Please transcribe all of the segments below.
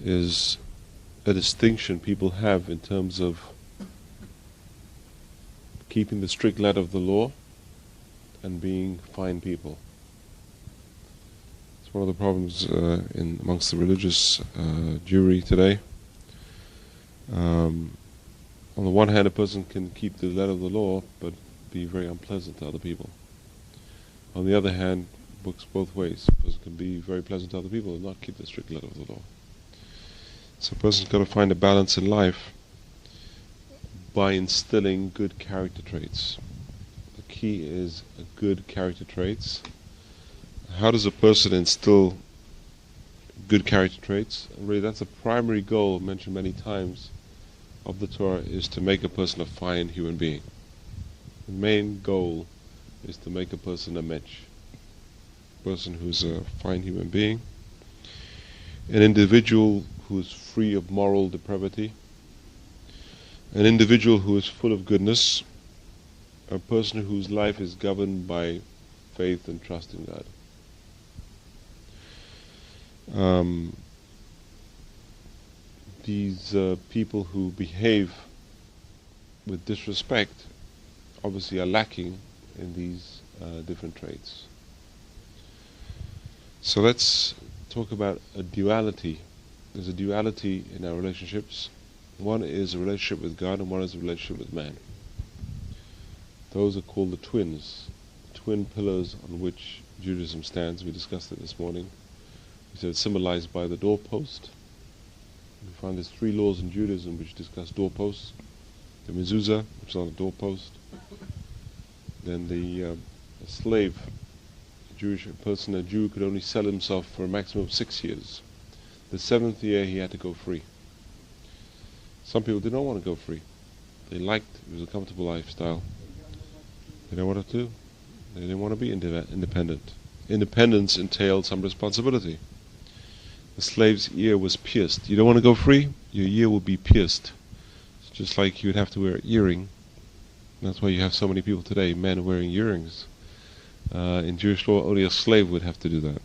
is a distinction people have in terms of keeping the strict letter of the law and being fine people. It's one of the problems amongst the religious Jewry today. On the one hand, a person can keep the letter of the law but be very unpleasant to other people. On the other hand, it works both ways. A person can be very pleasant to other people and not keep the strict letter of the law. So a person's got to find a balance in life by instilling good character traits. The key is good character traits. How does a person instill good character traits? And really, that's a primary goal, mentioned many times, of the Torah, is to make a person a fine human being. The main goal is to make a person a mensch, a person who's a fine human being, an individual who is free of moral depravity, an individual who is full of goodness, a person whose life is governed by faith and trust in God. These people who behave with disrespect obviously are lacking in these different traits. So let's talk about a duality. There's a duality in our relationships. One is a relationship with God and one is a relationship with man. Those are called the twins, twin pillars on which Judaism stands. We discussed it this morning. We said it's symbolized by the doorpost. We find there's 3 laws in Judaism which discuss doorposts. The mezuzah, which is on a doorpost. Then the slave, a Jew could only sell himself for a maximum of 6 years. The 7th year he had to go free. Some people did not want to go free. They liked, it was a comfortable lifestyle. They didn't want to. They didn't want to be independent. Independence entailed some responsibility. The slave's ear was pierced. You don't want to go free? Your ear will be pierced. It's just like you would have to wear an earring. That's why you have so many people today, men wearing earrings. In Jewish law, only a slave would have to do that.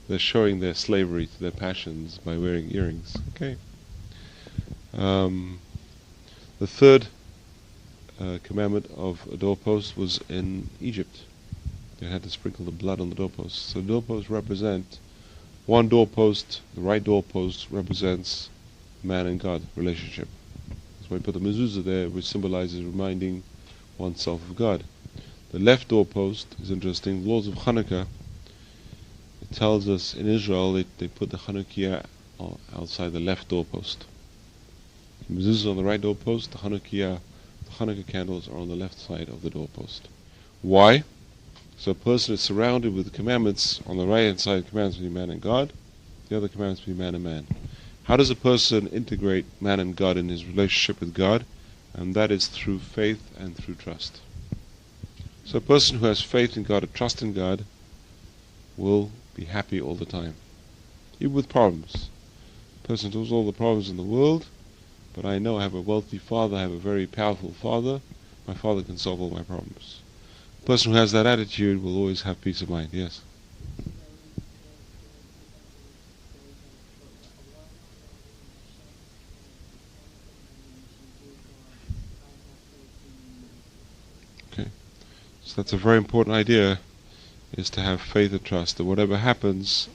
They're showing their slavery to their passions by wearing earrings. Okay. The third commandment of a doorpost was in Egypt. They had to sprinkle the blood on the doorposts. So doorposts represent, one doorpost, the right doorpost, represents man and God relationship. That's why we put the mezuzah there, which symbolizes reminding oneself of God. The left doorpost is interesting. The laws of Hanukkah, it tells us in Israel they put the Hanukkah outside the left doorpost. The mezuzah is on the right doorpost, the Hanukkah candles are on the left side of the doorpost. Why? So a person is surrounded with the commandments. On the right hand side, commandments between man and God, the other commandments between man and man. How does a person integrate man and God in his relationship with God? And that is through faith and through trust. So a person who has faith in God, a trust in God, will be happy all the time, even with problems. A person who has all the problems in the world, but I know I have a wealthy father, I have a very powerful father, my father can solve all my problems. A person who has that attitude will always have peace of mind. Yes? Okay. So that's a very important idea, is to have faith and trust that whatever happens,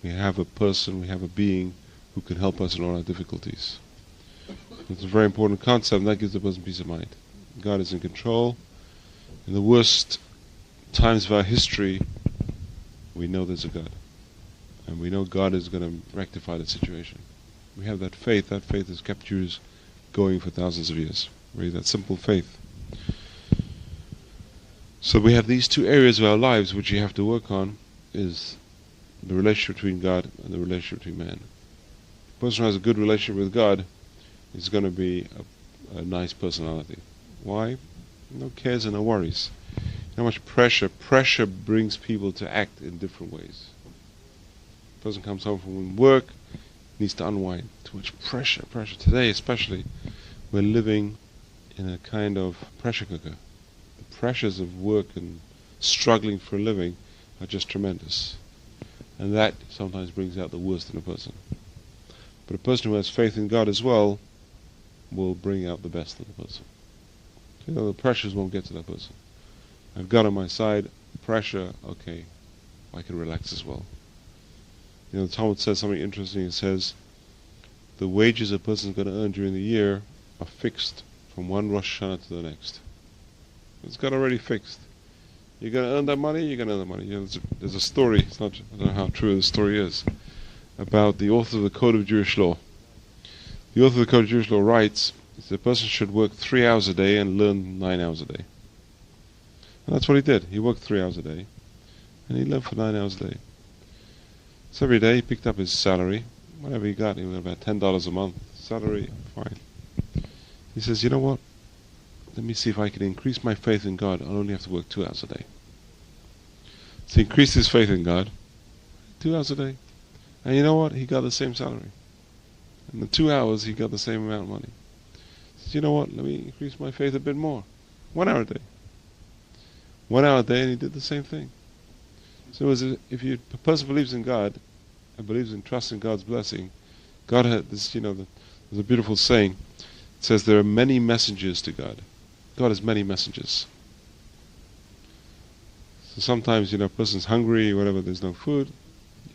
we have a person, we have a being who can help us in all our difficulties. It's a very important concept, and that gives the person peace of mind. God is in control. In the worst times of our history, we know there's a God. And we know God is going to rectify the situation. We have that faith. That faith has kept Jews going for thousands of years. Really, that simple faith. So we have these 2 areas of our lives which you have to work on, is the relationship between God and the relationship between man. The person who has a good relationship with God is going to be a nice personality. Why? No cares and no worries. How much pressure? Pressure brings people to act in different ways. A person comes home from work, needs to unwind. Too much pressure. Today especially, we're living in a kind of pressure cooker. The pressures of work and struggling for a living are just tremendous. And that sometimes brings out the worst in a person. But a person who has faith in God as well will bring out the best in the person. The pressures won't get to that person. I've God on my side, pressure, okay, I can relax as well. The Talmud says something interesting. It says, the wages a person is going to earn during the year are fixed from one Rosh Hashanah to the next. It's got already fixed. You're going to earn that money, you're going to earn that money. There's a story, I don't know how true the story is, about the author of the Code of Jewish Law. The author of the Code of Jewish Law writes that a person should work 3 hours a day and learn 9 hours a day. And that's what he did. He worked 3 hours a day, and he learned for 9 hours a day. So every day he picked up his salary, whatever he got about $10 a month, salary, fine. He says, you know what? Let me see if I can increase my faith in God. I'll only have to work 2 hours a day. So he increased his faith in God, 2 hours a day. And you know what? He got the same salary. In the 2 hours, he got the same amount of money. He says, you know what? Let me increase my faith a bit more. 1 hour a day. 1 hour a day, and he did the same thing. So if a person believes in God and believes in trusting God's blessing, God had this, there's a beautiful saying. It says there are many messengers to God. God has many messengers. So sometimes, a person's hungry, whatever, there's no food.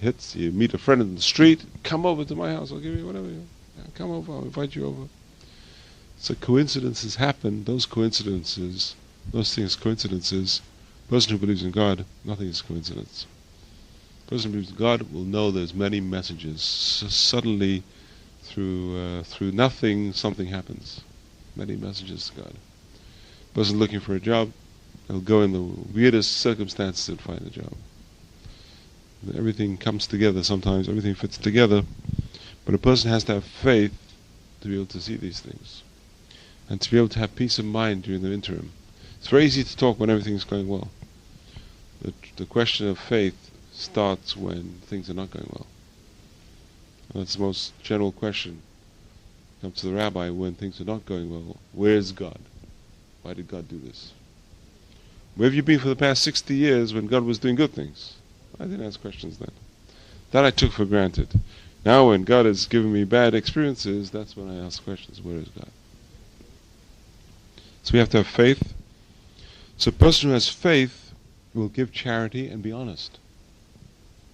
You meet a friend in the street, come over to my house, I'll give you whatever. Come over, I'll invite you over. So coincidences happen, those coincidences, person who believes in God, nothing is coincidence. Person who believes in God will know there's many messages. So suddenly, through nothing, something happens. Many messages to God. Person looking for a job, they'll go in the weirdest circumstances and find a job. Everything comes together sometimes, everything fits together, but a person has to have faith to be able to see these things, and to be able to have peace of mind during the interim. It's very easy to talk when everything is going well. The question of faith starts when things are not going well. And that's the most general question. Come to the rabbi when things are not going well. Where is God? Why did God do this? Where have you been for the past 60 years when God was doing good things? I didn't ask questions then. That I took for granted. Now when God has given me bad experiences, that's when I ask questions. Where is God? So we have to have faith. So a person who has faith will give charity and be honest.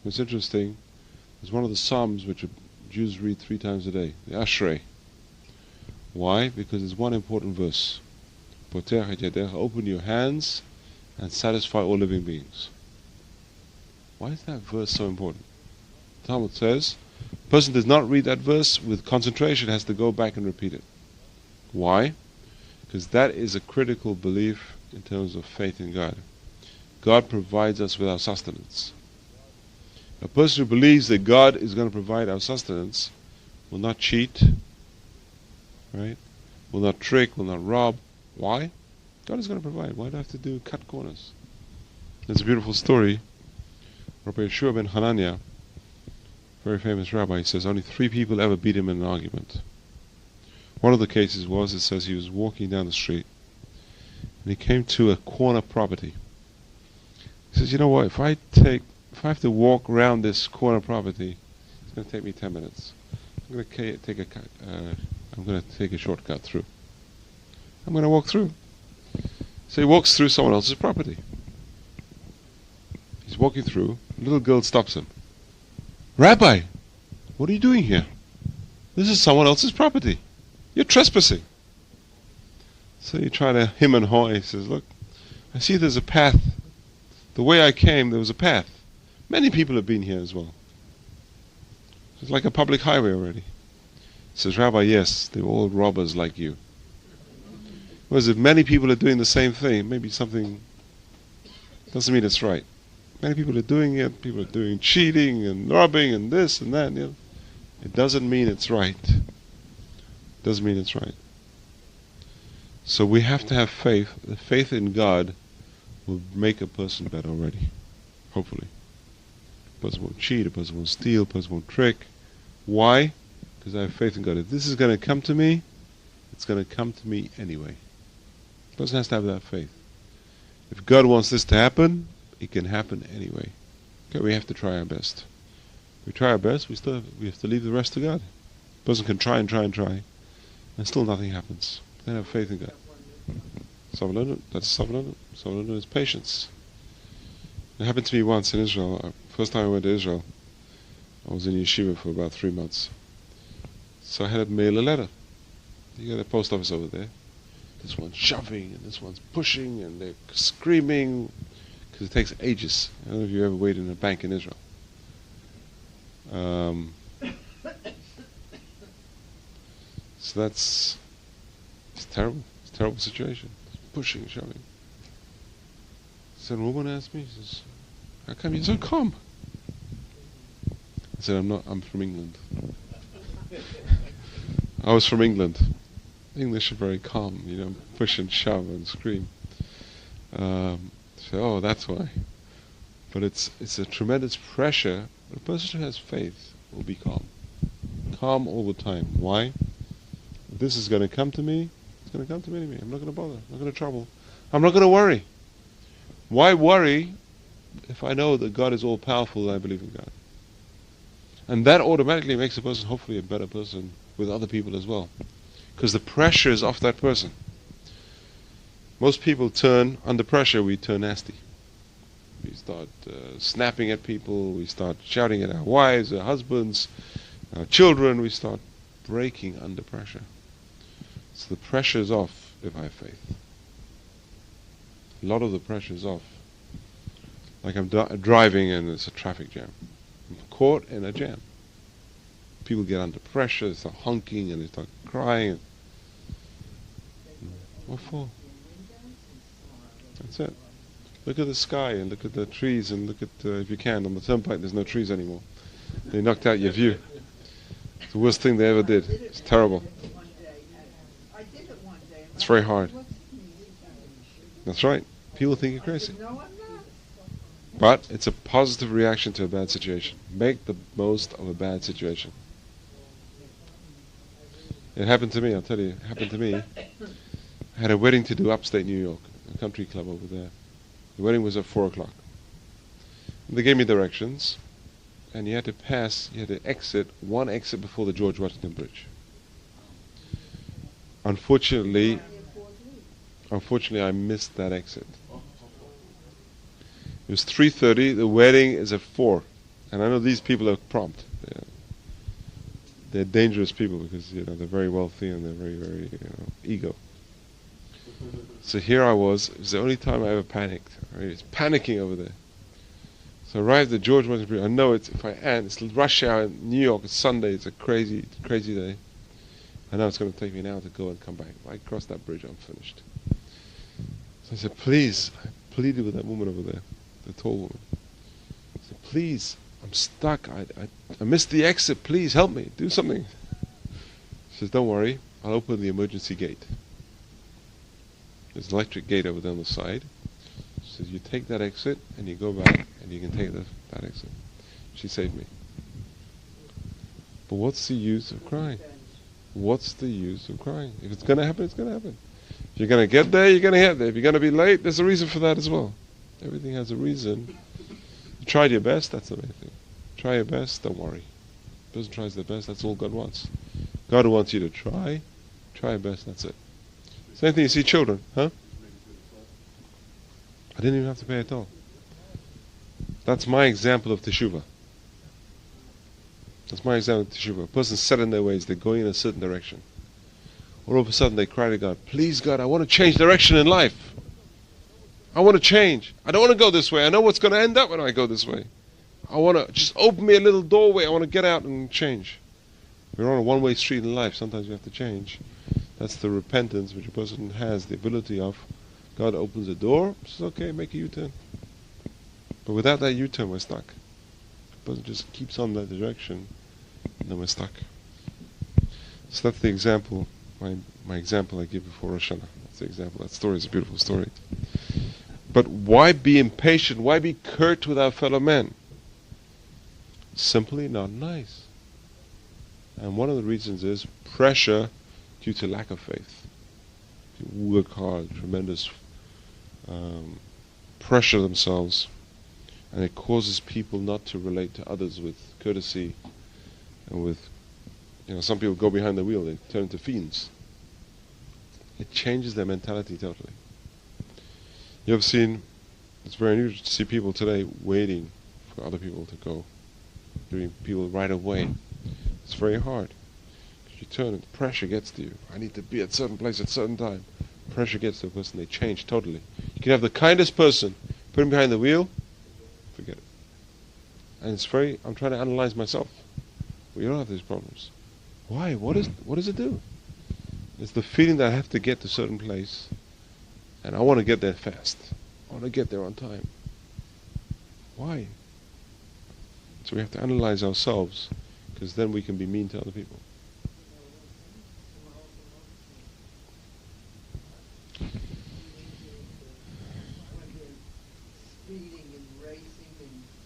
It's interesting. There's one of the Psalms which Jews read 3 times a day, the Ashrei. Why? Because there's one important verse. Potech et yadecha, open your hands and satisfy all living beings. Why is that verse so important? The Talmud says, a person does not read that verse with concentration, has to go back and repeat it. Why? Because that is a critical belief in terms of faith in God. God provides us with our sustenance. A person who believes that God is going to provide our sustenance will not cheat, right? Will not trick, will not rob. Why? God is going to provide. Why do I have to cut corners? There's a beautiful story. Rabbi Yeshua ben Hanania, very famous rabbi, says only 3 people ever beat him in an argument. One of the cases was, it says he was walking down the street and he came to a corner property. He says, you know what, if I have to walk around this corner property, it's going to take me 10 minutes. I'm going to take a shortcut through. I'm going to walk through. So he walks through someone else's property. He's walking through. A little girl stops him. Rabbi, what are you doing here? This is someone else's property. You're trespassing. So you try to him and haw. He says, look, I see there's a path. The way I came, there was a path. Many people have been here as well. It's like a public highway already. He says, Rabbi, yes, they're all robbers like you. Whereas if many people are doing the same thing, maybe something doesn't mean it's right. Many people are doing it, people are doing cheating and robbing and this and that. It doesn't mean it's right. It doesn't mean it's right. So we have to have faith. The faith in God will make a person better already. Hopefully. A person won't cheat, a person won't steal, a person won't trick. Why? Because I have faith in God. If this is going to come to me, it's going to come to me anyway. A person has to have that faith. If God wants this to happen, it can happen anyway. Okay, we have to try our best. We try our best, we have to leave the rest to God. Person can try and try and try, and still nothing happens. They don't have faith in God. Sablanut, that's Sablanut. Sablanut is patience. It happened to me once in Israel. First time I went to Israel, I was in yeshiva for about 3 months. So I had to mail a letter. You got a post office over there. This one's shoving, and this one's pushing, and they're screaming, because it takes ages. I don't know if you ever waited in a bank in Israel. So it's terrible. It's a terrible situation. It's pushing, shoving. So a woman asked me, she says, "How come you're so calm?" I said, I'm from England. I was from England. English are very calm, push and shove and scream. So, oh, that's why. But it's a tremendous pressure. But a person who has faith will be calm. Calm all the time. Why? If this is going to come to me, it's going to come to me. I'm not going to bother. I'm not going to trouble. I'm not going to worry. Why worry if I know that God is all-powerful and I believe in God? And that automatically makes a person hopefully a better person with other people as well. Because the pressure is off that person. Most people under pressure, we turn nasty. We start snapping at people, we start shouting at our wives, our husbands, our children, we start breaking under pressure. So the pressure is off if I have faith. A lot of the pressure is off. Like I'm driving and there's a traffic jam. I'm caught in a jam. People get under pressure, they start honking and they start crying. What for? That's it. Look at the sky and look at the trees and look at, if you can, on the turnpike there's no trees anymore. They knocked out your view. It's the worst thing they ever did. It's terrible. It's very hard. That's right. People think you're crazy. But it's a positive reaction to a bad situation. Make the most of a bad situation. It happened to me, I'll tell you. It happened to me. I had a wedding to do upstate New York, a country club over there. The wedding was at 4 o'clock. And they gave me directions, and you had to exit, one exit before the George Washington Bridge. Unfortunately, I missed that exit. It was 3:30, the wedding is at 4. And I know these people are prompt. They're dangerous people because, they're very wealthy and they're very, very, ego. So here I was. It was the only time I ever panicked. I was panicking over there. So I arrived at George Washington Bridge. I know it's rush hour in New York. It's Sunday. It's a crazy, crazy day. I know it's going to take me an hour to go and come back. If I cross that bridge, I'm finished. So I said, please, I pleaded with that woman over there, the tall woman. I said, please, I'm stuck. I missed the exit. Please help me. Do something. She says, don't worry. I'll open the emergency gate. There's an electric gate over there on the side. She says, you take that exit and you go back and you can take that exit. She saved me. But what's the use of crying? What's the use of crying? If it's going to happen, it's going to happen. If you're going to get there, you're going to get there. If you're going to be late, there's a reason for that as well. Everything has a reason. You tried your best, that's the main thing. Try your best, don't worry. The person tries their best, that's all God wants. God wants you to try your best, that's it. Same thing, you see children, huh? I didn't even have to pay at all. That's my example of teshuvah. That's my example of teshuvah. A person set in their ways, they're going in a certain direction. All of a sudden they cry to God, please God, I want to change direction in life. I want to change. I don't want to go this way. I know what's going to end up when I go this way. I want to just open me a little doorway. I want to get out and change. We're on a one-way street in life. Sometimes we have to change. That's the repentance which a person has the ability of. God opens the door, says, okay, make a U-turn. But without that U-turn, we're stuck. The person just keeps on that direction, and then we're stuck. So that's the example, my example I give before Rosh Hashanah. That's the example. That story is a beautiful story. But why be impatient? Why be curt with our fellow men? Simply not nice. And one of the reasons is pressure due to lack of faith. You work hard, tremendous pressure themselves, and it causes people not to relate to others with courtesy and with Some people go behind the wheel, they turn into fiends. It changes their mentality totally. You ever seen, it's very unusual to see people today waiting for other people to go, doing people right away. It's very hard. Because you turn and pressure gets to you. I need to be at a certain place at a certain time. Pressure gets to a person, they change totally. You can have the kindest person, put him behind the wheel, forget it. And it's very, I'm trying to analyze myself. We all have these problems. Why? What does it do? It's the feeling that I have to get to a certain place, and I want to get there fast. I want to get there on time. Why? So we have to analyze ourselves, because then we can be mean to other people.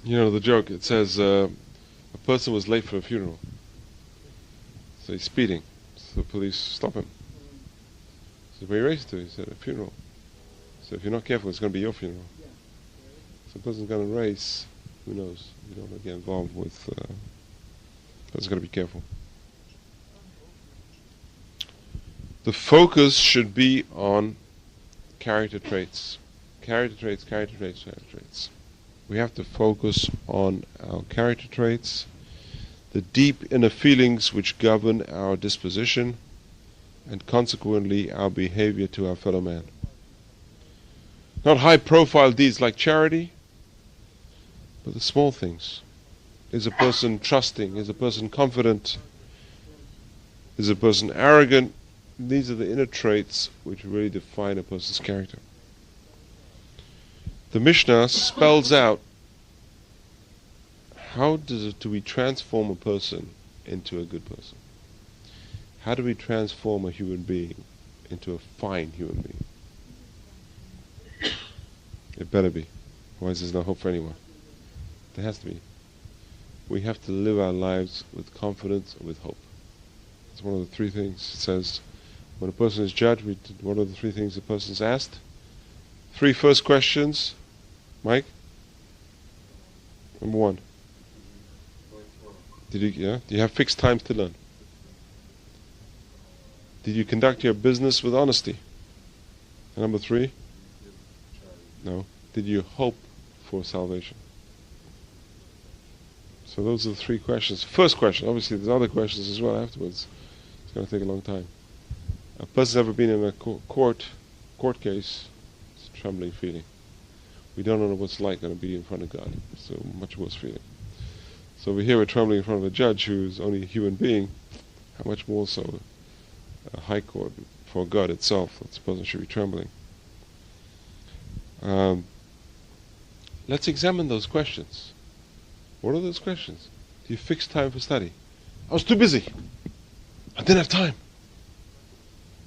The joke, it says a person was late for a funeral. So he's speeding. So the police stop him. So where are you racing to? He said, a funeral. So if you're not careful, it's going to be your funeral. So the person's going to race. Who knows? You don't want to get involved with... person's going to be careful. The focus should be on character traits. Character traits, character traits, character traits. We have to focus on our character traits, the deep inner feelings which govern our disposition, and consequently our behavior to our fellow man. Not high-profile deeds like charity, but the small things. Is a person trusting? Is a person confident? Is a person arrogant? These are the inner traits which really define a person's character. The Mishnah spells out how do we transform a person into a good person. How do we transform a human being into a fine human being? It better be. Otherwise there's no hope for anyone. There has to be. We have to live our lives with confidence and with hope. It's one of the three things. It says, when a person is judged, what are the three things the person's asked? Three first questions. Mike? Number one. Do you have fixed times to learn? Did you conduct your business with honesty? And number three? No. Did you hope for salvation? So those are the three questions. First question, obviously there's other questions as well afterwards. It's going to take a long time. A person's ever been in a court case, it's a trembling feeling. We don't know what it's like going to be in front of God. So much worse feeling. So we hear we're trembling in front of a judge who is only a human being. How much more so a high court for God itself? That person should be trembling. Let's examine those questions. What are those questions? Do you fix time for study? I was too busy. I didn't have time.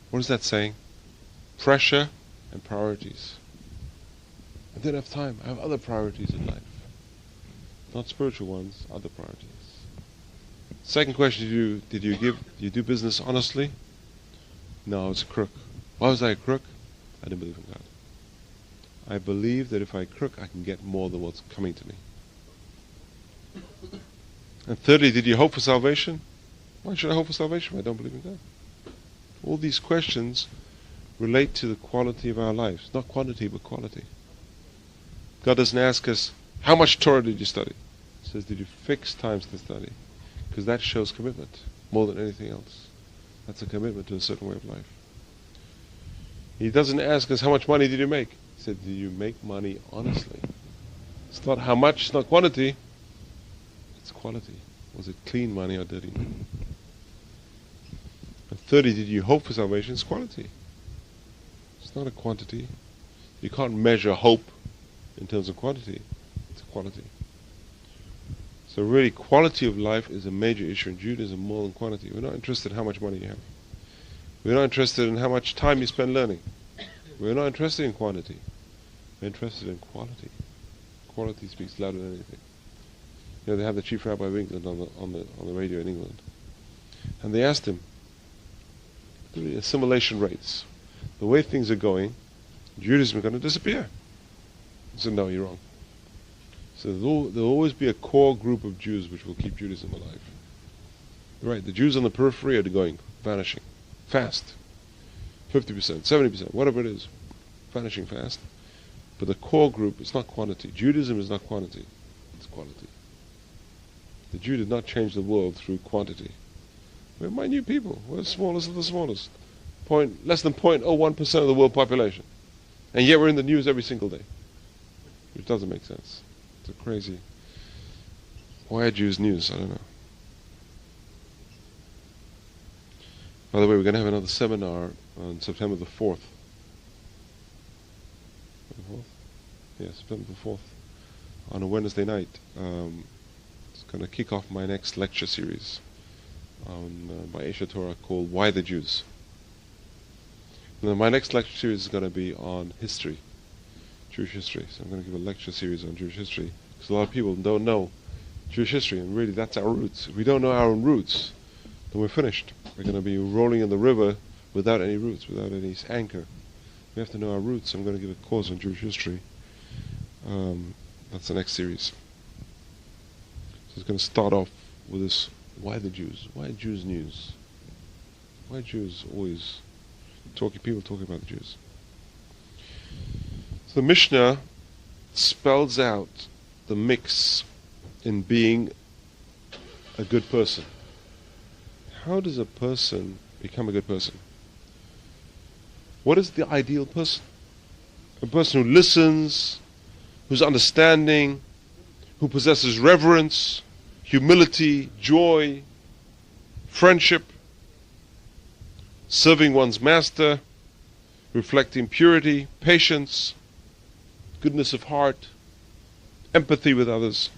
What is that saying? Pressure and priorities. I didn't have time. I have other priorities in life. Not spiritual ones, other priorities. Second question, did you do business honestly? No, I was a crook. Why was I a crook? I didn't believe in God. I believe that if I crook, I can get more than what's coming to me. And thirdly, did you hope for salvation? Why should I hope for salvation if I don't believe in God? All these questions relate to the quality of our lives. Not quantity, but quality. God doesn't ask us, how much Torah did you study? He says, did you fix times to study? Because that shows commitment more than anything else. That's a commitment to a certain way of life. He doesn't ask us, how much money did you make? He said, did you make money honestly? It's not how much, it's not quantity. It's quality. Was it clean money or dirty money? And thirdly, did you hope for salvation? It's quality. It's not a quantity. You can't measure hope in terms of quantity. It's quality. So really, quality of life is a major issue in Judaism more than quantity. We're not interested in how much money you have. We're not interested in how much time you spend learning. We're not interested in quantity. We're interested in quality. Quality speaks louder than anything. They have the chief rabbi of England on the radio in England, and they asked him, the assimilation rates, the way things are going, Judaism is going to disappear. He said, no, you're wrong. So there'll always be a core group of Jews which will keep Judaism alive. Right, the Jews on the periphery are going, vanishing, fast. 50%, 70%, whatever it is, vanishing fast. But the core group is not quantity. Judaism is not quantity, it's quality. The Jew did not change the world through quantity. We're minute people. We're the smallest of the smallest. Less than 0.01% of the world population. And yet we're in the news every single day. Which doesn't make sense. It's a crazy... Why are Jews news? I don't know. By the way, we're going to have another seminar on September the 4th. Yeah, September the 4th. On a Wednesday night. It's going to kick off my next lecture series on my Aish Torah called Why the Jews? And then my next lecture series is going to be on history, Jewish history. So I'm going to give a lecture series on Jewish history because a lot of people don't know Jewish history, and really that's our roots. If we don't know our own roots, then we're finished. We're going to be rolling in the river without any roots, without any anchor. We have to know our roots. I'm going to give a course on Jewish history. That's the next series. So it's going to start off with this: why the Jews? Why Jews news? Why Jews always people talking about the Jews? So the Mishnah spells out the mix in being a good person. How does a person become a good person? What is the ideal person? A person who listens, who's understanding, who possesses reverence, humility, joy, friendship, serving one's master, reflecting purity, patience, goodness of heart, empathy with others,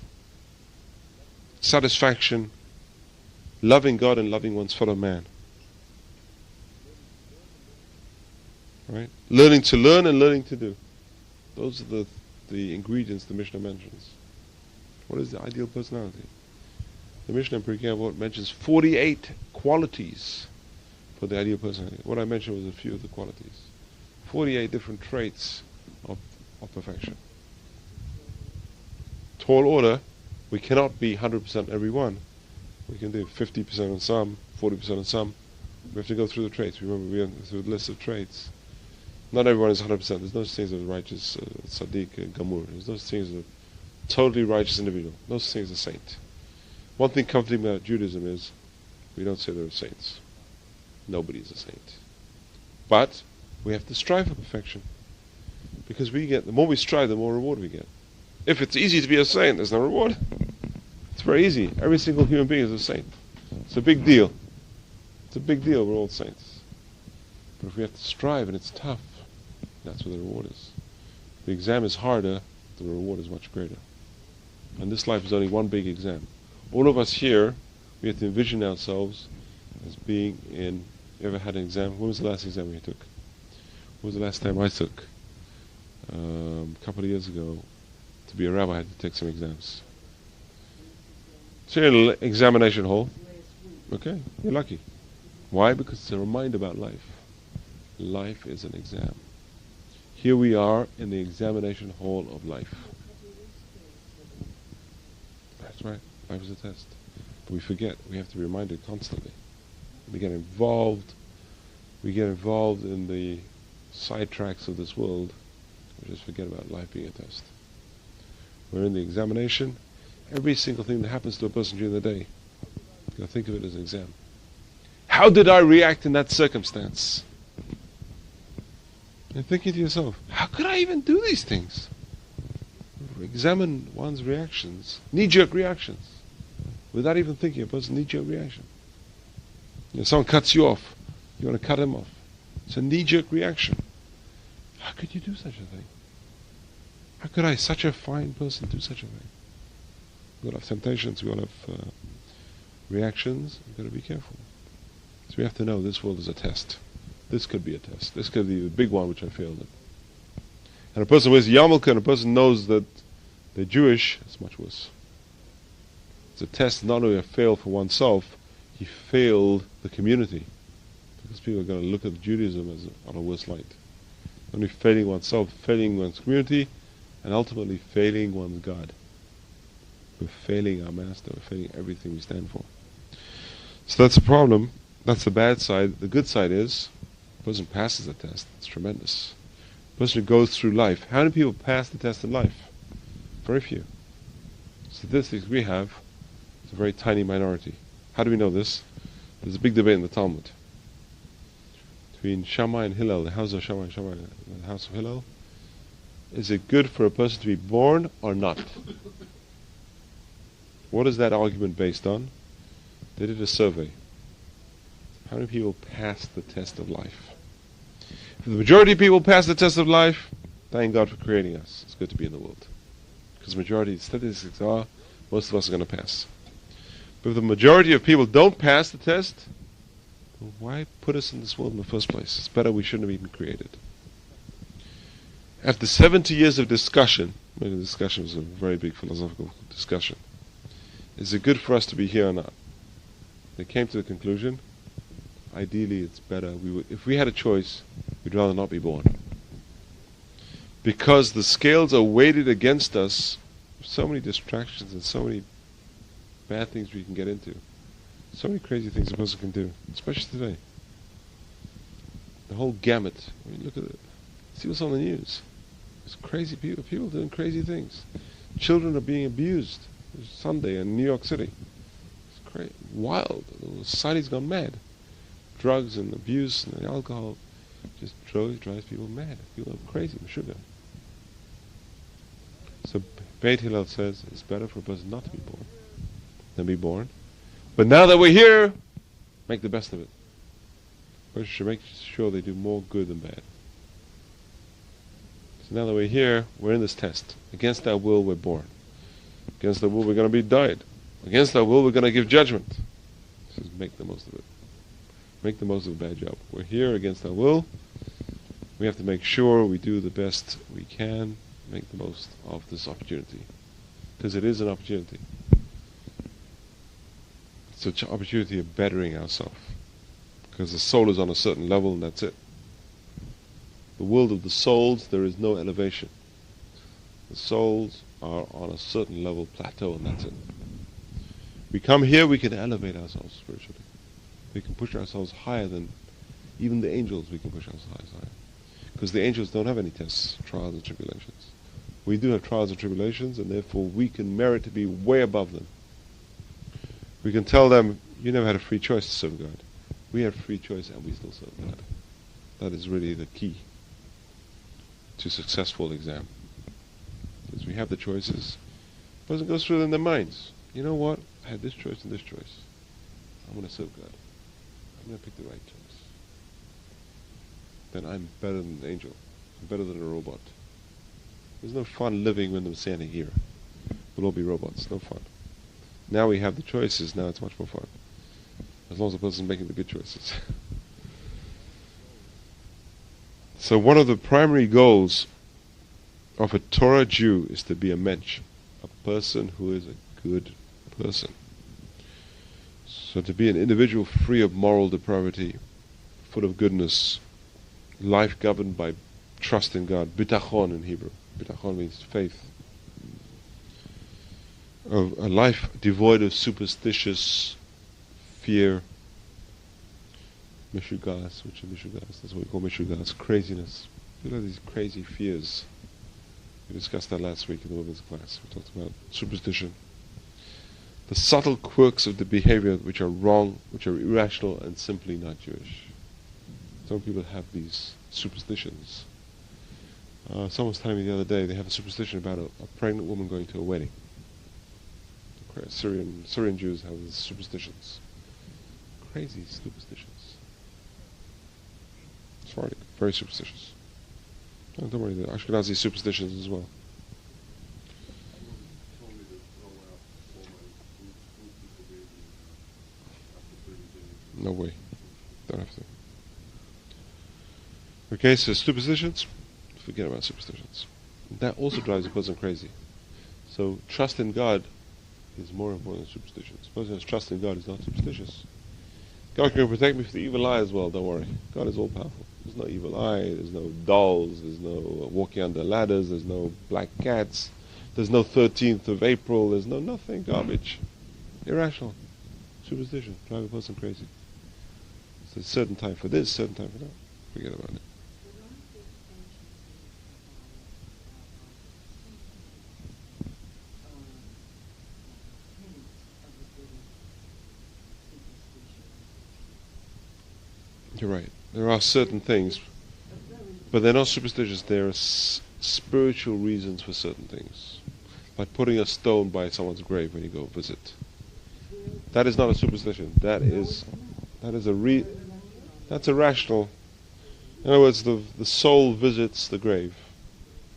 satisfaction, loving God and loving one's fellow man. Right? Learning to learn and learning to do. Those are the ingredients the Mishnah mentions. What is the ideal personality? The Mishnah in Pirkei Avot mentions 48 qualities for the ideal personality. What I mentioned was a few of the qualities. 48 different traits of perfection. Tall order, we cannot be 100% every one. We can do 50% on some, 40% on some. We have to go through the traits. Remember, we went through a list of traits. Not everyone is 100%. There's no such thing as a righteous tzaddik, gamur. There's no such thing as a totally righteous individual. No such thing as a saint. One thing comforting about Judaism is we don't say there are saints. Nobody is a saint. But we have to strive for perfection. Because the more we strive, the more reward we get. If it's easy to be a saint, there's no reward. It's very easy. Every single human being is a saint. It's a big deal. It's a big deal. We're all saints. But if we have to strive and it's tough, that's where the reward is. The exam is harder, the reward is much greater. And this life is only one big exam. All of us here, we have to envision ourselves as being in... You ever had an exam? When was the last exam you took? When was the last time I took? A couple of years ago. To be a rabbi, I had to take some exams. So you're in an examination hall. Okay, you're lucky. Why? Because it's a reminder about life. Life is an exam. Here we are in the examination hall of life. That's right. Life is a test. But we forget. We have to be reminded constantly. We get involved. We get involved in the sidetracks of this world. We just forget about life being a test. We're in the examination. Every single thing that happens to a person during the day, you got to think of it as an exam. How did I react in that circumstance? And thinking to yourself, how could I even do these things? Examine one's reactions, knee-jerk reactions, without even thinking. A person's knee-jerk reaction. Someone cuts you off, you want to cut him off. It's a knee-jerk reaction. How could you do such a thing? How could I, such a fine person, do such a thing? We all have temptations, we all have reactions. We've got to be careful. So we have to know this world is a test. This could be a test. This could be the big one which I failed in. And a person with yarmulke and a person knows that they're Jewish, it's much worse. It's a test not only a fail for oneself, he failed the community. Because people are going to look at Judaism as on a worse light. Not only failing oneself, failing one's community, and ultimately failing one's God. We're failing our master, we're failing everything we stand for. So that's a problem. That's the bad side. The good side is, the person passes the test. It's tremendous. The person who goes through life. How many people pass the test in life? Very few. Statistics we have, it's a very tiny minority. How do we know this? There's a big debate in the Talmud between Shammai and Hillel, the house of Shammai and the house of Hillel. Is it good for a person to be born or not? What is that argument based on? They did a survey. How many people pass the test of life? If the majority of people pass the test of life, thank God for creating us. It's good to be in the world. Because the majority of statistics are, most of us are going to pass. But if the majority of people don't pass the test, well, why put us in this world in the first place? It's better we shouldn't have even created. After 70 years of discussion, the discussion was a very big philosophical discussion, is it good for us to be here or not? They came to the conclusion, ideally it's better, if we had a choice, we'd rather not be born. Because the scales are weighted against us, so many distractions and so many bad things we can get into. So many crazy things a person can do, especially today. The whole gamut. I mean, look at it. See what's on the news. It's crazy people doing crazy things. Children are being abused. It's Sunday in New York City. It's crazy, wild. The society's gone mad. Drugs and abuse and alcohol just drives people mad. People are crazy with sugar. So Beit Hillel says it's better for a person not to be born than be born. But now that we're here, make the best of it. We should make sure they do more good than bad. So now that we're here, we're in this test. Against our will, we're born. Against our will, we're going to be died. Against our will, we're going to give judgment. So make the most of it. Make the most of a bad job. We're here against our will. We have to make sure we do the best we can, make the most of this opportunity. Because it is an opportunity. It's an opportunity of bettering ourselves. Because the soul is on a certain level and that's it. The world of the souls, there is no elevation. The souls are on a certain level plateau and that's it. We come here, we can elevate ourselves spiritually. We can push ourselves higher than even the angels. We can push ourselves higher. Because the angels don't have any tests, trials and tribulations. We do have trials and tribulations, and therefore we can merit to be way above them. We can tell them, you never had a free choice to serve God. We have free choice and we still serve God. That is really the key to successful exam. Because we have the choices. The person goes through them in their minds. You know what? I had this choice and this choice. I'm going to serve God. I'm going to pick the right choice. Then I'm better than an angel. I'm better than a robot. There's no fun living when they're standing here. We'll all be robots. No fun. Now we have the choices. Now it's much more fun. As long as the person's making the good choices. So one of the primary goals of a Torah Jew is to be a mensch, a person who is a good person. So to be an individual free of moral depravity, full of goodness, life governed by trust in God, bitachon in Hebrew. Bitachon means faith. A life devoid of superstitious fear, mishugas, which are mishugas, that's what we call mishugas, craziness. People have these crazy fears. We discussed that last week in the women's class. We talked about superstition. The subtle quirks of the behavior which are wrong, which are irrational and simply not Jewish. Some people have these superstitions. Someone was telling me the other day they have a superstition about a pregnant woman going to a wedding. Syrian Jews have these superstitions. Crazy superstitions. Sephardic, very superstitious. Oh, don't worry, the Ashkenazi superstitions as well. No way. Don't have to. Okay, so superstitions, forget about superstitions. That also drives a person crazy. So trust in God is more important than superstitions. The person who has trust in God is not superstitious. God can protect me from the evil eye as well, don't worry. God is all powerful. There's no evil eye, there's no dolls, there's no walking under ladders, there's no black cats, there's no 13th of April, there's no nothing, garbage. Irrational. Superstition, drive a person crazy. It's a certain time for this, certain time for that. Forget about it. You're right. There are certain things, but they're not superstitious. There are spiritual reasons for certain things. Like putting a stone by someone's grave when you go visit. That is not a superstition. That's a rational. In other words, the soul visits the grave.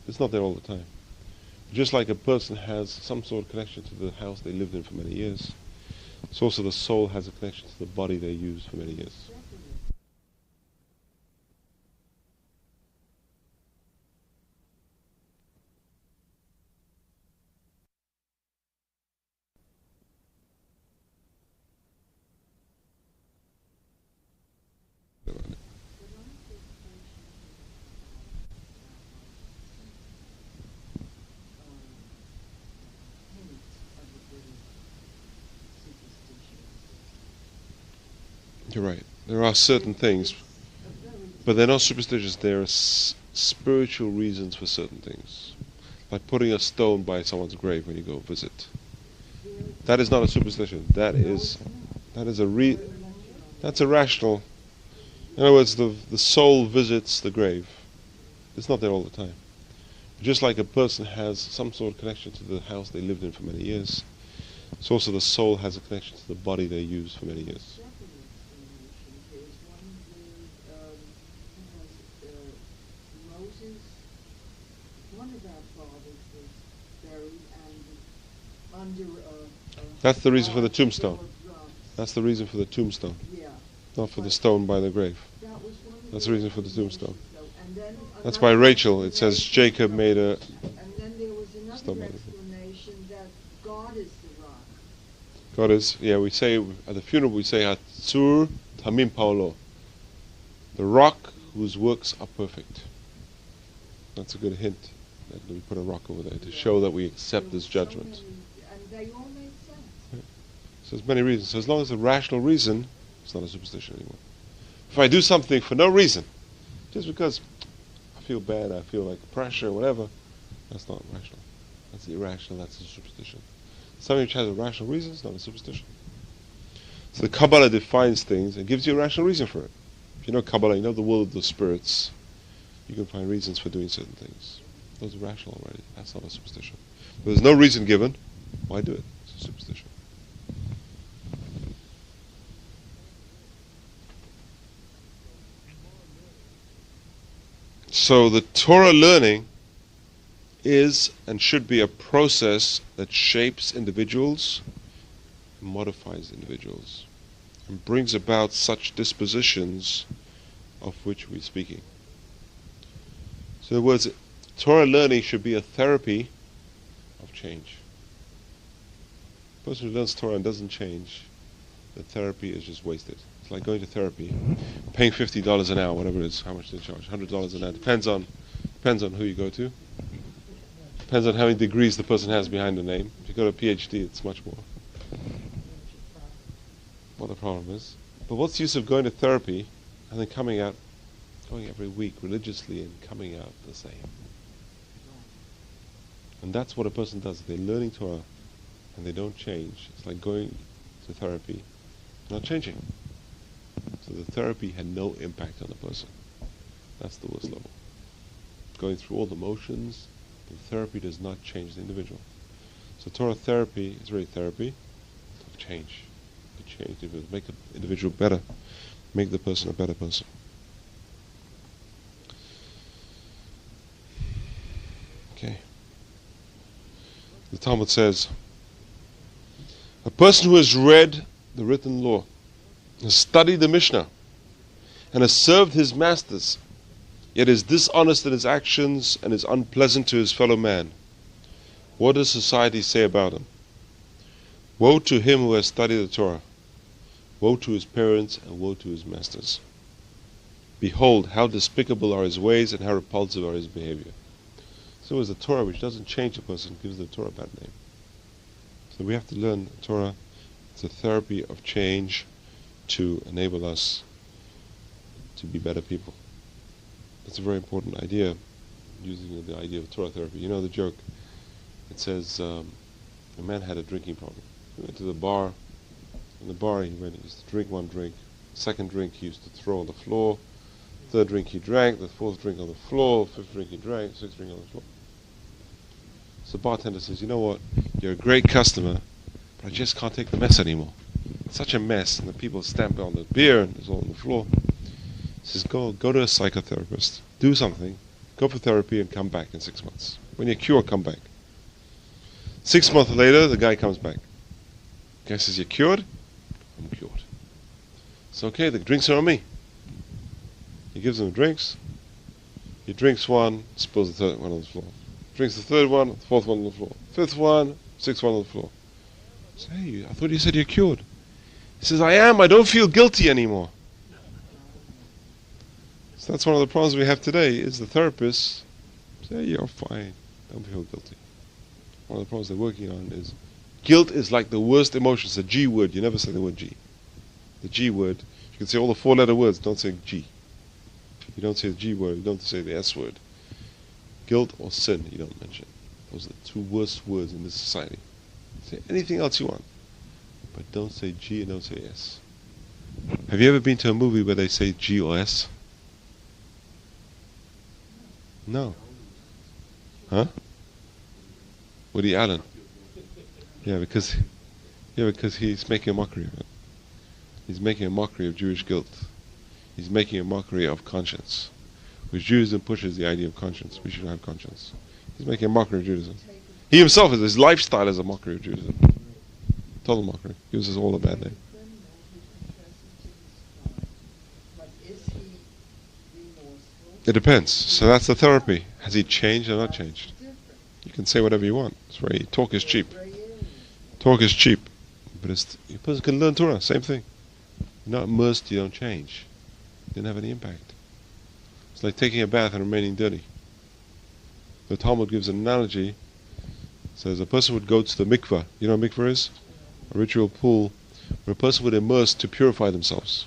It's not there all the time. Just like a person has some sort of connection to the house they lived in for many years, it's also the soul has a connection to the body they used for many years. You're right. There are certain things, but they're not superstitious. There are spiritual reasons for certain things. Like putting a stone by someone's grave when you go visit. That is not a superstition. That's a rational. In other words, the soul visits the grave. It's not there all the time. Just like a person has some sort of connection to the house they lived in for many years, it's also the soul has a connection to the body they used for many years. That's the reason for the tombstone. That's the reason for the tombstone, not for the stone by the grave. That's the reason for the tombstone. That's why Rachel, it says Jacob made a stone by the grave. God is the rock. God is, yeah, we say, at the funeral we say, Hatzur Tamim Paulo. The rock whose works are perfect. That's a good hint. That we put a rock over there to show that we accept this judgment. And they all make sense. So there's many reasons. So as long as a rational reason, it's not a superstition anymore. If I do something for no reason, just because I feel bad, I feel like pressure, whatever, that's not rational. That's irrational, that's a superstition. Something which has a rational reason is not a superstition. So the Kabbalah defines things and gives you a rational reason for it. If you know Kabbalah, you know the world of the spirits, you can find reasons for doing certain things. Those are rational already. That's not a superstition. If there's no reason given, why do it? It's a superstition. So the Torah learning is and should be a process that shapes individuals, modifies individuals, and brings about such dispositions of which we're speaking. So in other words, Torah learning should be a therapy of change. A person who learns Torah and doesn't change, the therapy is just wasted. It's like going to therapy, paying $50 an hour, whatever it is. How much do they charge? $100 an hour. Depends on who you go to. Depends on how many degrees the person has behind the name. If you go to a PhD, it's much more. What the problem is. But what's the use of going to therapy and then going every week religiously and coming out the same? And that's what a person does. They're learning Torah and they don't change. It's like going to therapy, not changing. So the therapy had no impact on the person. That's the worst level. Going through all the motions, the therapy does not change the individual. So Torah therapy is really therapy of change. To change the individual, make the individual better, make the person a better person. Okay. The Talmud says, a person who has read the written law, has studied the Mishnah, and has served his masters, yet is dishonest in his actions and is unpleasant to his fellow man, what does society say about him? Woe to him who has studied the Torah. Woe to his parents and woe to his masters. Behold, how despicable are his ways and how repulsive are his behavior. So is the Torah which doesn't change a person, gives the Torah a bad name. So we have to learn Torah It's a therapy of change to enable us to be better people. That's a very important idea, using the idea of Torah therapy. You know the joke. It says a man had a drinking problem. He went to the bar. In the bar he used to drink one drink. Second drink he used to throw on the floor. Third drink he drank. The fourth drink on the floor. Fifth drink he drank. Sixth drink on the floor. So the bartender says, you know what? You're a great customer, but I just can't take the mess anymore. It's such a mess, and the people stamp on the beer and it's all on the floor. He says, go to a psychotherapist. Do something. Go for therapy and come back in 6 months. When you're cured, come back. 6 months later, the guy comes back. The guy says, you're cured? I'm cured. It's okay, the drinks are on me. He gives him the drinks. He drinks one, spills the third one on the floor. Drinks the third one, the fourth one on the floor. Fifth one, sixth one on the floor. I say, hey, I thought you said you're cured. He says, I am, I don't feel guilty anymore. So that's one of the problems we have today, is the therapists say, you're fine, don't feel guilty. One of the problems they're working on is, guilt is like the worst emotion. It's a G word, you never say the word G. The G word, you can say all the 4-letter words, don't say G. You don't say the G word, you don't say the S word. Guilt or sin, you don't mention. Those are the two worst words in this society. Say anything else you want, but don't say G and don't say S. Have you ever been to a movie where they say G or S? No. Huh? Woody Allen. Yeah, because he's making a mockery of it. He's making a mockery of Jewish guilt. He's making a mockery of conscience. Which Judaism pushes the idea of conscience. We should have conscience. He's making a mockery of Judaism. He himself, his lifestyle is a mockery of Judaism. Total mockery. He uses all a bad name. It depends. So that's the therapy. Has he changed or not changed? You can say whatever you want. It's very, talk is cheap. Talk is cheap. But a person can learn Torah, same thing. You're not immersed, you don't change. It didn't have any impact. It's like taking a bath and remaining dirty. The Talmud gives an analogy. It says a person would go to the mikveh. You know what mikveh is? A ritual pool where a person would immerse to purify themselves.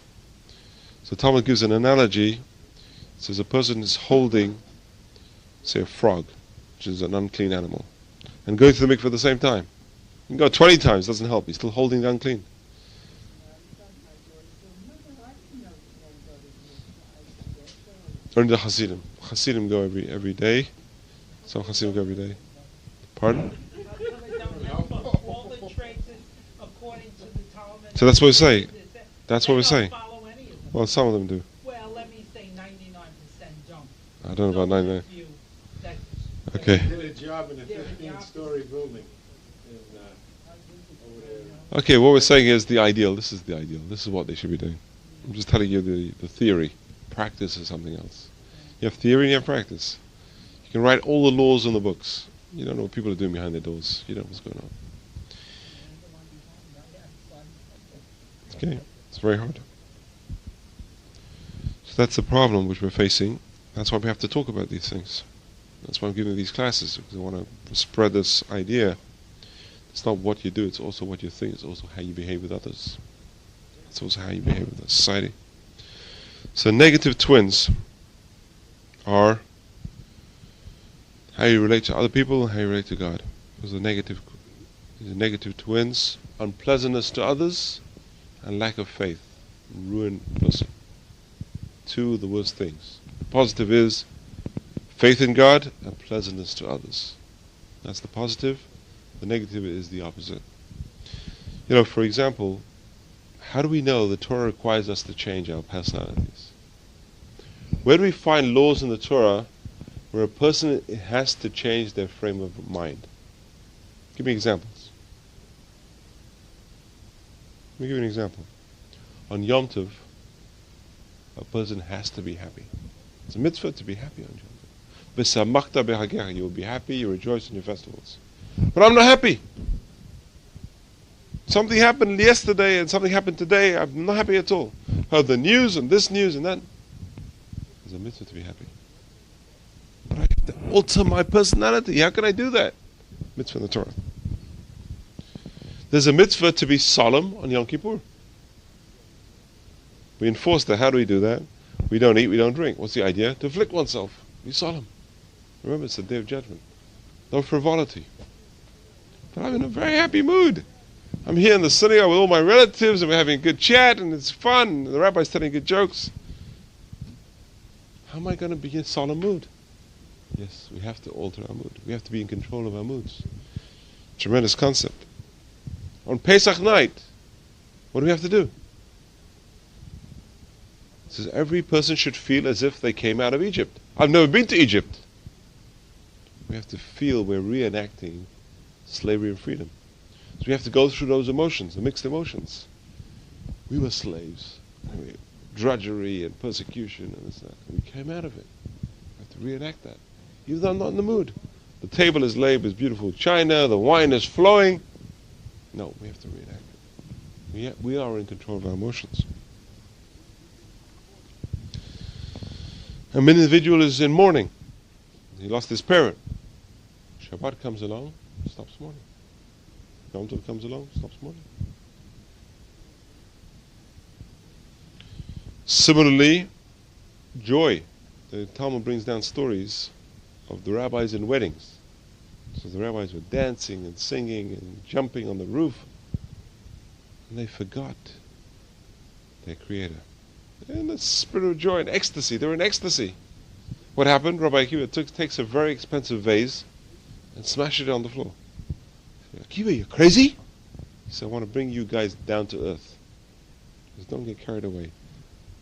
So Talmud gives an analogy. It says a person is holding, say, a frog, which is an unclean animal, and going to the mikveh at the same time. You can go 20 times, doesn't help. He's still holding the unclean. Only the Hasidim. Hasidim go every day. Some Hasidim go every day. Pardon? So that's what we say. That's what we say. Well, some of them do. Well, let me say 99% don't. I don't know about 99. Okay. I did a job in a 15-story building. Over there. Okay, what we're saying is the ideal. This is the ideal. This is what they should be doing. I'm just telling you the theory. Practice is something else. You have theory and you have practice. You can write all the laws in the books. You don't know what people are doing behind their doors. You don't know what's going on. Okay, it's very hard. So that's the problem which we're facing. That's why we have to talk about these things. That's why I'm giving these classes, because I want to spread this idea. It's not what you do, it's also what you think. It's also how you behave with others. It's also how you behave with the society. So negative twins are how you relate to other people and how you relate to God. Those are negative twins: unpleasantness to others and lack of faith. Ruin a person. Two of the worst things. The positive is faith in God and pleasantness to others. That's the positive. The negative is the opposite. You know, for example, how do we know the Torah requires us to change our personalities? Where do we find laws in the Torah where a person has to change their frame of mind? Give me examples. Let me give you an example. On Yom Tov, a person has to be happy. It's a mitzvah to be happy on Yom Tov. V'samachta b'chagecha, you will be happy, you rejoice in your festivals. But I'm not happy. Something happened yesterday and something happened today. I'm not happy at all. Heard the news and this news and that. There's a mitzvah to be happy. But I have to alter my personality. How can I do that? Mitzvah in the Torah. There's a mitzvah to be solemn on Yom Kippur. We enforce that. How do we do that? We don't eat, we don't drink. What's the idea? To afflict oneself. Be solemn. Remember, it's the day of judgment. No frivolity. But I'm in a very happy mood. I'm here in the synagogue with all my relatives, and we're having a good chat, and it's fun, and the rabbi's telling good jokes. How am I going to be in a solemn mood? Yes, we have to alter our mood. We have to be in control of our moods. Tremendous concept. On Pesach night, what do we have to do? It says every person should feel as if they came out of Egypt. I've never been to Egypt. We have to feel we're reenacting slavery and freedom. So we have to go through those emotions, the mixed emotions. We were slaves. Drudgery and persecution and this and that. We came out of it. We have to reenact that. Even though I'm not in the mood. The table is laid with beautiful china, the wine is flowing. No, we have to reenact it. We are in control of our emotions. An individual is in mourning. He lost his parent. Shabbat comes along, stops mourning. Yom Tov comes along, stops mourning. Similarly, joy. The Talmud brings down stories of the rabbis in weddings. So the rabbis were dancing and singing and jumping on the roof, and they forgot their Creator. In the spirit of joy and ecstasy, they were in ecstasy. What happened? Rabbi Akiva takes a very expensive vase and smashes it on the floor. Akiva, you're crazy? He said, I want to bring you guys down to earth. Just don't get carried away.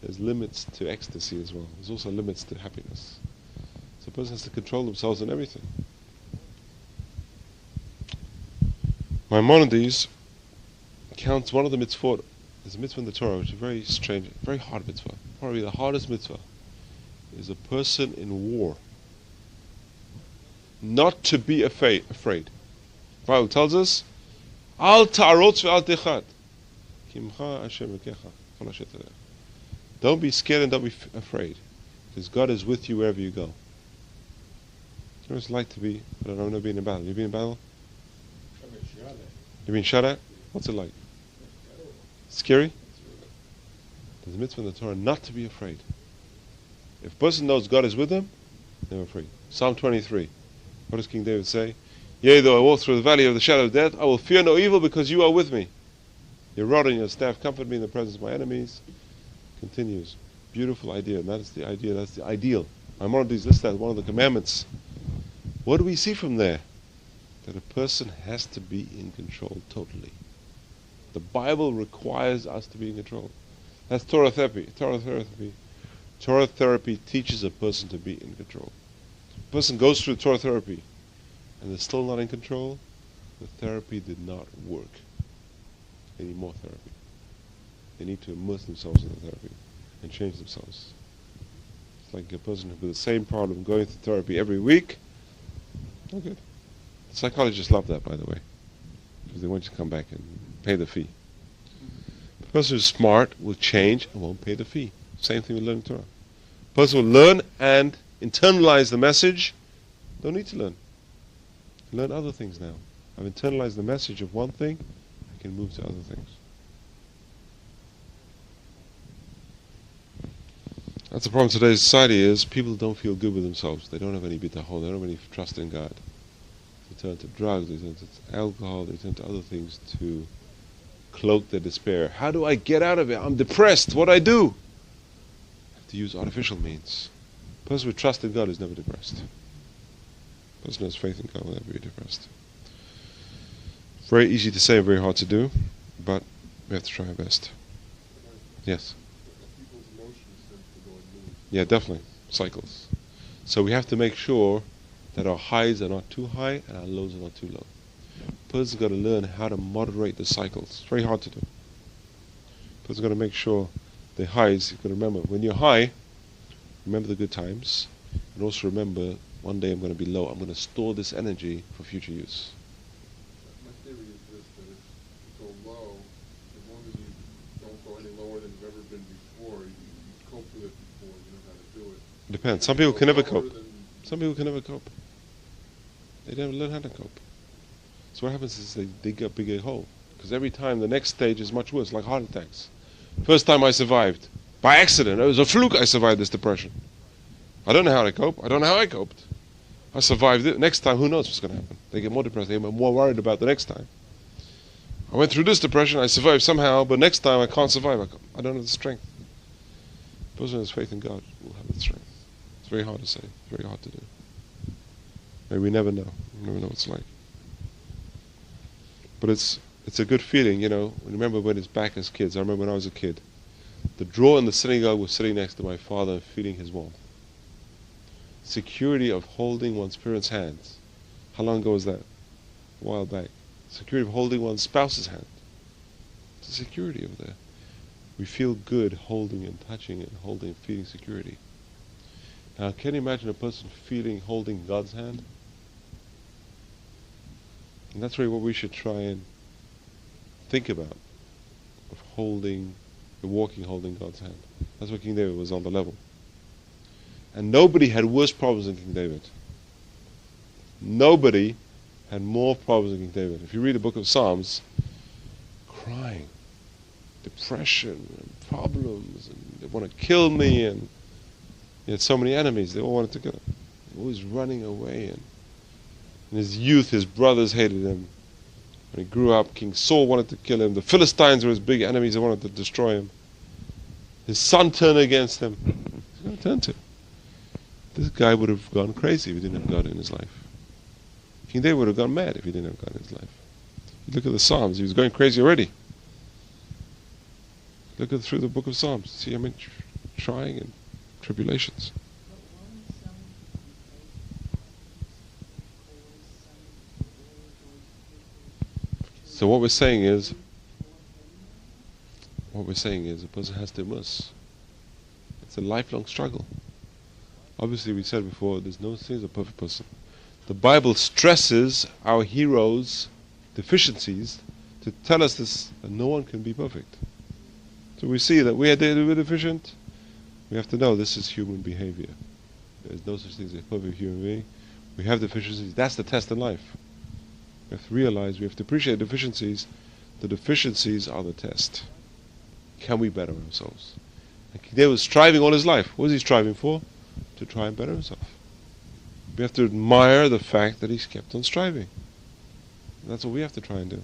There's limits to ecstasy as well. There's also limits to happiness. So a person has to control themselves in everything. Maimonides counts one of the mitzvot. There's a mitzvah in the Torah which is very strange, very hard mitzvah. Probably the hardest mitzvah is a person in war not to be afraid. The Bible tells us, Al ta'arotz ve'al techad, kimcha Hashem ekecha, kol asher tadeh. Don't be scared and don't be afraid, because God is with you wherever you go. What it's like to be, I don't know, being in battle. You've been in battle? You've been shot at? What's it like? Scary? There's a mitzvah in the Torah not to be afraid. If a person knows God is with them, they're afraid. Psalm 23. What does King David say? Yea, though I walk through the valley of the shadow of death, I will fear no evil because you are with me. Your rod and your staff comfort me in the presence of my enemies. Continues. Beautiful idea. And that's the idea. That's the ideal. Maimonides lists that as one of the commandments. What do we see from there? That a person has to be in control totally. The Bible requires us to be in control. That's Torah therapy. Torah therapy teaches a person to be in control. If a person goes through Torah therapy and they're still not in control, the therapy did not work. They need more therapy. They need to immerse themselves in the therapy and change themselves. It's like a person with the same problem going through therapy every week. Oh, good. Psychologists love that, by the way, because they want you to come back and pay the fee. The person who's smart will change and won't pay the fee. Same thing with learning Torah. The person will learn and internalize the message. Don't need to learn. Learn other things now. I've internalized the message of one thing, I can move to other things. That's the problem in today's society is people don't feel good with themselves. They don't have any bitachon, they don't have any trust in God. They turn to drugs, they turn to alcohol, they turn to other things to cloak their despair. How do I get out of it? I'm depressed. What do I do? I have to use artificial means. A person with trust in God is never depressed. A person who has faith in God will never be depressed. Very easy to say, very hard to do, but we have to try our best. Yes? Yeah, definitely. Cycles. So we have to make sure that our highs are not too high and our lows are not too low. A person's got to learn how to moderate the cycles. It's very hard to do. A person's got to make sure the highs, you've got to remember, when you're high, remember the good times, and also remember, one day I'm going to be low. I'm going to store this energy for future use. My theory is this, that if you go low, as long as you don't go any lower than you've ever been before, you cope with it before, you know how to do it. Depends. Some people can never cope. Some people can never cope. They never learn how to cope. So what happens is they dig a bigger hole. Because every time the next stage is much worse, like heart attacks. First time I survived, by accident, it was a fluke I survived this depression. I don't know how to cope. I don't know how I coped. I survived it. Next time, who knows what's going to happen? They get more depressed. They get more worried about the next time. I went through this depression. I survived somehow, but next time I can't survive. I don't have the strength. The person who has faith in God will have the strength. It's very hard to say. Very hard to do. Maybe we never know. We never know what it's like. But it's a good feeling, you know. Remember when it's back as kids. I remember when I was a kid. The drawer in the synagogue was sitting next to my father and feeling his warmth. Security of holding one's parents' hands. How long ago was that? A while back. Security of holding one's spouse's hand. It's a security over there. We feel good holding and touching and holding and feeling security. Now, can you imagine a person holding God's hand? And that's really what we should try and think about, of holding God's hand. That's what King David was on the level. And nobody had worse problems than King David. Nobody had more problems than King David. If you read the book of Psalms, crying, depression, and problems, and they want to kill me, and he had so many enemies, they all wanted to kill him. Always running away, and in his youth his brothers hated him. When he grew up, King Saul wanted to kill him. The Philistines were his big enemies, they wanted to destroy him. His son turned against him. Who's going to turn to? This guy would have gone crazy if he didn't have God in his life. King David would have gone mad if he didn't have God in his life. You look at the Psalms, he was going crazy already. Look through the book of Psalms, see how many trying and tribulations. So what we're saying is a person has to immerse. It's a lifelong struggle. Obviously, we said before, there's no such thing as a perfect person. The Bible stresses our heroes' deficiencies to tell us this, that no one can be perfect. So we see that we're deficient. We have to know this is human behavior. There's no such thing as a perfect human being. We have deficiencies. That's the test in life. We have to realize, we have to appreciate deficiencies. The deficiencies are the test. Can we better ourselves? And David was striving all his life. What was he striving for? To try and better himself. We have to admire the fact that he's kept on striving. And that's what we have to try and do.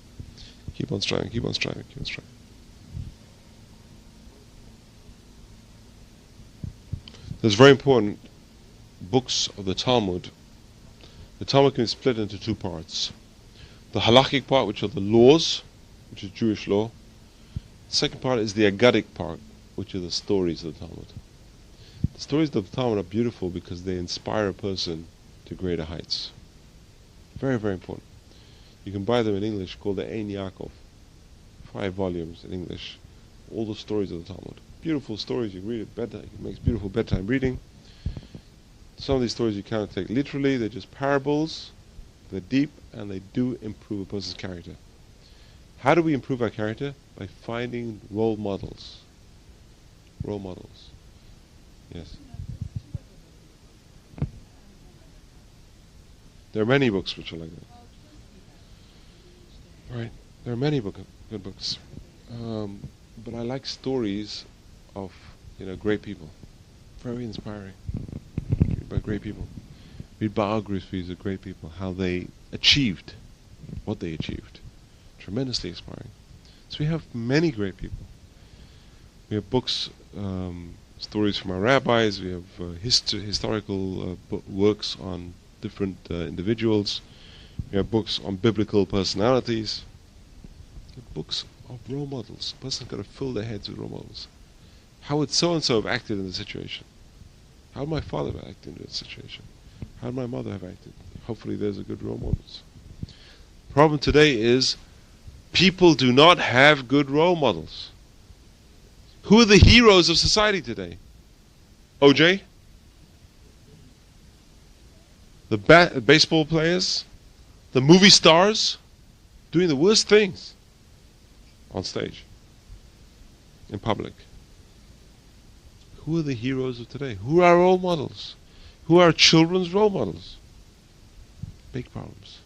Keep on striving, keep on striving, keep on striving. There's very important books of the Talmud. The Talmud can be split into two parts. The halakhic part, which are the laws, which is Jewish law. The second part is the Aggadic part, which are the stories of the Talmud. The stories of the Talmud are beautiful because they inspire a person to greater heights. Very, very important. You can buy them in English, called the Ein Yaakov. 5 volumes in English. All the stories of the Talmud. Beautiful stories, you can read it bedtime. It makes beautiful bedtime reading. Some of these stories you cannot take literally, they're just parables. They're deep and they do improve a person's character. How do we improve our character? By finding role models. Role models. Yes. There are many books which are like that. Right. There are many good books. But I like stories of, great people. Very inspiring. Read by great people. Read biographies of great people, how they achieved what they achieved. Tremendously inspiring. So we have many great people. We have books, stories from our rabbis. We have historical works on different individuals. We have books on biblical personalities. We have books of role models. A person's got to fill their heads with role models. How would so-and-so have acted in the situation? How would my father have acted in this situation? How would my mother have acted? Hopefully there's a good role models. The problem today is people do not have good role models. Who are the heroes of society today? OJ? The baseball players? The movie stars? Doing the worst things on stage, in public. Who are the heroes of today? Who are our role models? Who are our children's role models? Big problems.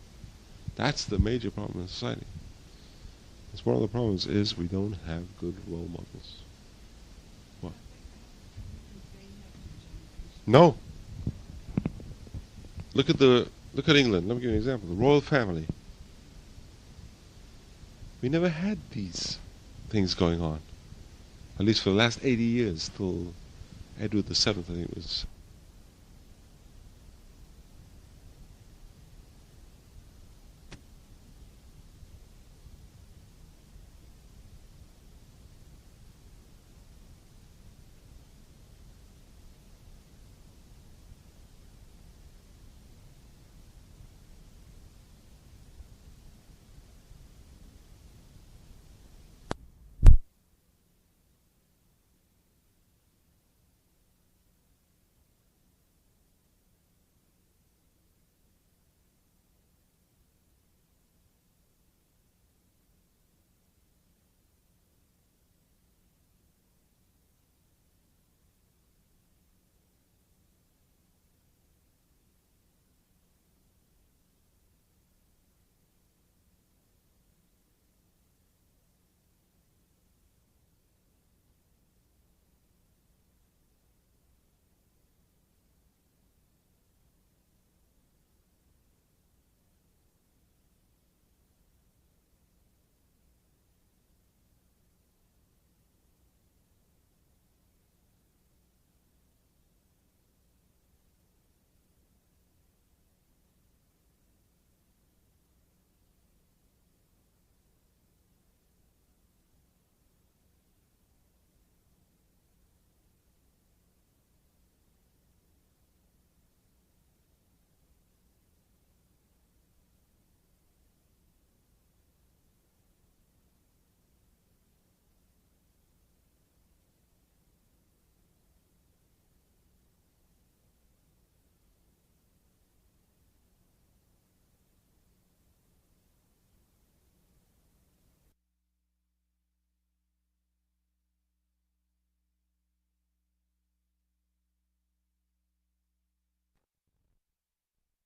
That's the major problem in society. That's one of the problems, is we don't have good role models. What? No. Look at England. Let me give you an example. The royal family. We never had these things going on. At least for the last 80 years, till Edward VII, I think it was